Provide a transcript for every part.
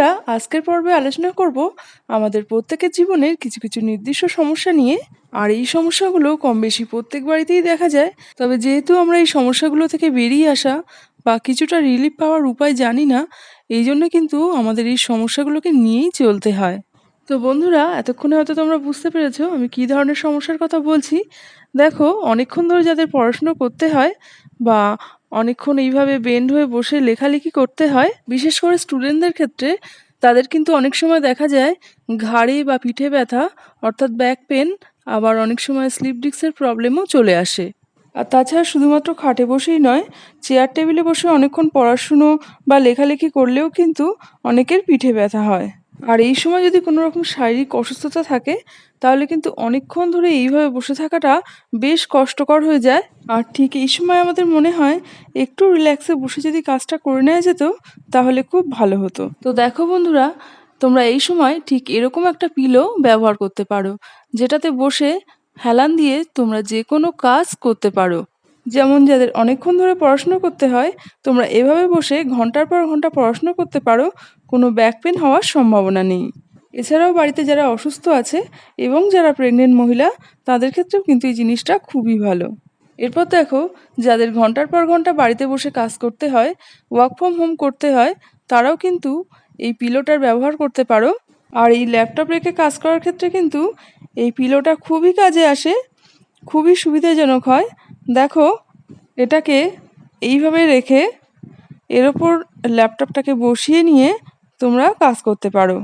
বন্ধুরা, আজকের পর্বে আলোচনা করব আমাদের প্রত্যেকের জীবনের কিছু কিছু নির্দিষ্ট সমস্যা নিয়ে। আর এই সমস্যাগুলো কম বেশি প্রত্যেক বাড়িতেই দেখা যায়। তবে যেহেতু আমরা এই সমস্যাগুলো থেকে বেরিয়ে আসা বা কিছুটা রিলিফ পাওয়ার উপায় জানি না, এই জন্য কিন্তু আমাদের এই সমস্যাগুলোকে নিয়েই চলতে হয়। তো বন্ধুরা, এতক্ষণে হয়তো তোমরা বুঝতে পেরেছো আমি কী ধরনের সমস্যার কথা বলছি। দেখো, অনেকক্ষণ ধরে যাদের পড়াশুনো করতে হয় বা অনেকক্ষণ এইভাবে বেন্ড হয়ে বসে লেখালেখি করতে হয়, বিশেষ করে স্টুডেন্টদের ক্ষেত্রে, তাদের কিন্তু অনেক সময় দেখা যায় ঘাড়ে বা পিঠে ব্যথা অর্থাৎ ব্যাক পেন, আবার অনেক সময় স্লিপ ডিস্কের প্রবলেমও চলে আসে। আর তাছাড়া শুধুমাত্র খাটে বসেই নয়, চেয়ার টেবিলে বসে অনেকক্ষণ পড়াশুনো বা লেখালেখি করলেও কিন্তু অনেকের পিঠে ব্যথা হয়। আর এই সময় যদি কোনো রকম শারীরিক অসুস্থতা থাকে, তাহলে কিন্তু অনেকক্ষণ ধরে এইভাবে বসে থাকাটা বেশ কষ্টকর হয়ে যায়। আর ঠিক এই সময় আমাদের মনে হয় একটু রিল্যাক্সে বসে যদি কাজটা করে নেওয়া যেত, তাহলে খুব ভালো হতো। তো দেখো বন্ধুরা, তোমরা এই সময় ঠিক এরকম একটা পিলো ব্যবহার করতে পারো, যেটাতে বসে হেলান দিয়ে তোমরা যে কোনো কাজ করতে পারো। যেমন যাদের অনেকক্ষণ ধরে পড়াশুনো করতে হয়, তোমরা এভাবে বসে ঘন্টার পর ঘন্টা পড়াশুনো করতে পারো, কোনো ব্যাক পেন হওয়ার সম্ভাবনা নেই। এছাড়াও বাড়িতে যারা অসুস্থ আছে এবং যারা প্রেগনেন্ট মহিলা, তাদের ক্ষেত্রেও কিন্তু এই জিনিসটা খুবই ভালো। এরপর দেখো, যাদের ঘন্টার পর ঘন্টা বাড়িতে বসে কাজ করতে হয়, ওয়ার্ক ফ্রম হোম করতে হয়, তারাও কিন্তু এই পিলোটার ব্যবহার করতে পারো। আর এই ল্যাপটপ রেখে কাজ করার ক্ষেত্রে কিন্তু এই পিলোটা খুবই কাজে আসে, খুবই সুবিধাজনক হয়। দেখো, এটাকে এইভাবে রেখে এর ওপর ল্যাপটপটাকে বসিয়ে নিয়ে তোমরা কাজ করতে পারো।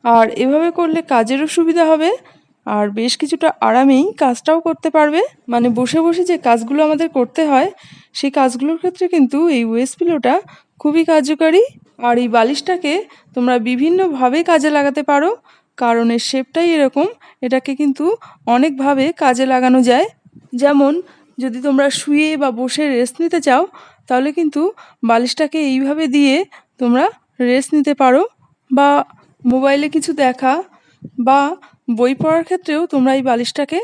আর এভাবে করলে কাজেরও সুবিধা হবে, আর বেশ কিছুটা আরামেই কাজটাও করতে পারবে। মানে বসে বসে যে কাজগুলো আমাদের করতে হয়, সেই কাজগুলোর ক্ষেত্রে কিন্তু এই ওয়েস্ট পিলোটা খুবই কার্যকারী। আর এই বালিশটাকে তোমরা বিভিন্নভাবে কাজে লাগাতে পারো, কারণ এর শেপটাই এরকম। এটাকে কিন্তু অনেকভাবে কাজে লাগানো যায়। যেমন যদি তোমরা শুয়ে বা বসে রেস্ট নিতে চাও, তাহলে কিন্তু বালিশটাকে এইভাবে দিয়ে তোমরা রেস্ট নিতে পারো, বা মোবাইলে কিছু দেখা বা বই পড়ার ক্ষেত্রেও তোমরা এই বালিশটাকে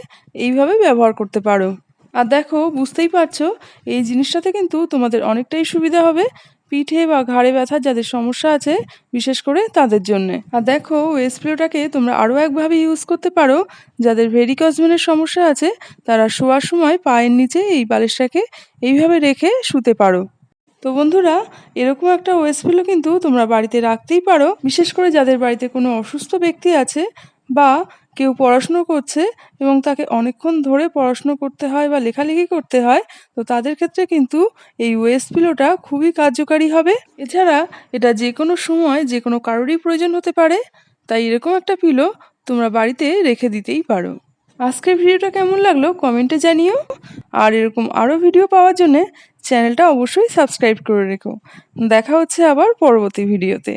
এইভাবে ব্যবহার করতে পারো। আর দেখো, বুঝতেই পারছো এই জিনিসটাতে কিন্তু তোমাদের অনেকটাই সুবিধা হবে পিঠে বা ঘাড়ে ব্যথার যাদের সমস্যা আছে, বিশেষ করে তাদের জন্যে। আর দেখো, ওয়েস্ট পিলোটাকে তোমরা আরও একভাবে ইউজ করতে পারো। যাদের ভেরিকজ ভেনের সমস্যা আছে, তারা শোয়ার সময় পায়ের নিচে এই বালিশটাকে এইভাবে রেখে শুতে পারো। তো বন্ধুরা, এরকম একটা ওয়েস্ট পিলো কিন্তু তোমরা বাড়িতে রাখতেই পারো, বিশেষ করে যাদের বাড়িতে কোনো অসুস্থ ব্যক্তি আছে বা কেউ পড়াশুনো করছে এবং তাকে অনেকক্ষণ ধরে পড়াশুনো করতে হয় বা লেখালেখি করতে হয়, তো তাদের ক্ষেত্রে কিন্তু এই ওয়েস্ট পিলোটা খুবই কার্যকারী হবে। এছাড়া এটা যে কোনো সময় যে কোনো কারোরই প্রয়োজন হতে পারে, তাই এরকম একটা পিলো তোমরা বাড়িতে রেখে দিতেই পারো। আজকের ভিডিওটা কেমন লাগলো কমেন্টে জানিও। আর এরকম আরও ভিডিও পাওয়ার জন্যে চ্যানেলটা অবশ্যই সাবস্ক্রাইব করে রেখো। দেখা হচ্ছে আবার পরবর্তী ভিডিওতে।